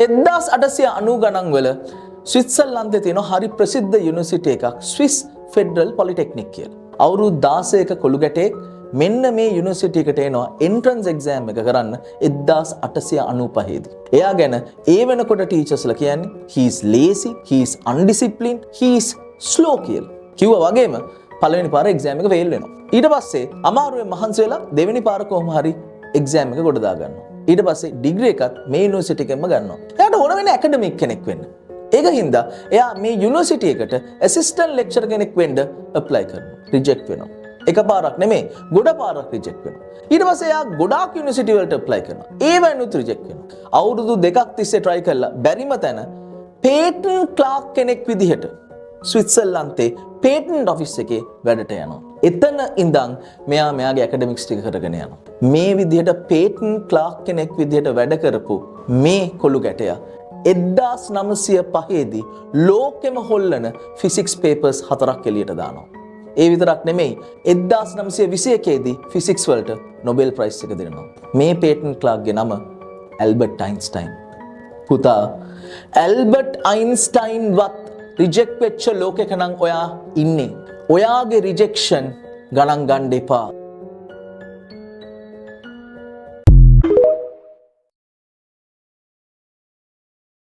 1890 ගණන් වල ස්විට්සර්ලන්තයේ තියෙන හරි ප්‍රසිද්ධ යුනිවර්සිටි එකක් ස්විස් ෆෙඩරල් පොලිටෙක්නික් කියලා. අවුරුදු 16ක කොළු ගැටේ මෙන්න මේ යුනිවර්සිටි එකට එනවා එන්ට්‍රන්ස් එක්සෑම් එක කරන්න 1895 දී. එයා ගැන ඒ වෙනකොට ටීචර්ස්ලා කියන්නේ he is lazy, he is undisciplined, he is slow කියලා. කිව්වා වගේම පළවෙනි පාර එක්සෑම් එක ෆේල් වෙනවා. ඊට පස්සේ අමාරුවෙන් මහන්සි වෙලා දෙවෙනි පාර කොහොම හරි එක්සෑම් එක ගොඩ දා ගන්නවා. ඊට පස්සේ ඩිග්‍රී එකත් මේ යුනිවර්සිටි එකෙන්ම ගන්නවා. එයාට ඕන වෙන්නේ ඇකඩමික් කෙනෙක් වෙන්න. ඒක හින්දා එයා මේ යුනිවර්සිටි එකට ඇසිස්ටන්ට් ලෙක්චර් කෙනෙක් වෙන්න ඇප්ලයි කරනවා. රිජෙක්ට් වෙනවා. එක පාරක් නෙමෙයි ගොඩ පාරක් රිජෙක්ට් වෙනවා. ඊට පස්සේ එයා ගොඩාක් යුනිවර්සිටි වලට ඇප්ලයි කරනවා. ඒවනුත් රිජෙක්ට් වෙනවා. අවුරුදු දෙකක් තිස්සේ try කළා. බැරිම තැන පේටන්ට් ක්ලාක් කෙනෙක් විදිහට ස්විට්සර්ලන්තේ පේටන්ට් ඔෆිස් එකේ වැඩට යනවා. එතන ඉඳන් මෙයා මෙයාගේ ඇකඩමික්ස් ටික කරගෙන යනවා. මේ විදිහට පේටන්ට් ක්ලාක් කෙනෙක් විදිහට වැඩ කරපු මේ කොළු ගැටයා 1905 දී ලෝකෙම හොල්ලන ෆිසික්ස් පේපර්ස් 4ක් එළියට දානවා. ඒ විතරක් නෙමෙයි 1921 දී ෆිසික්ස් වලට නොබෙල් ප්‍රයිස් එක දෙනවා. මේ පේටන්ට් ක්ලාක්ගේ නම ඇල්බර්ට් අයින්ස්ටයින්. පුතා ඇල්බර්ට් අයින්ස්ටයින්වත් රිජෙක්ට් වෙච්ච ලෝකෙක නම් ඔයා ඉන්නේ. ඔයාගේ රිජෙක්ෂන් ගණන් ගන්න එපා.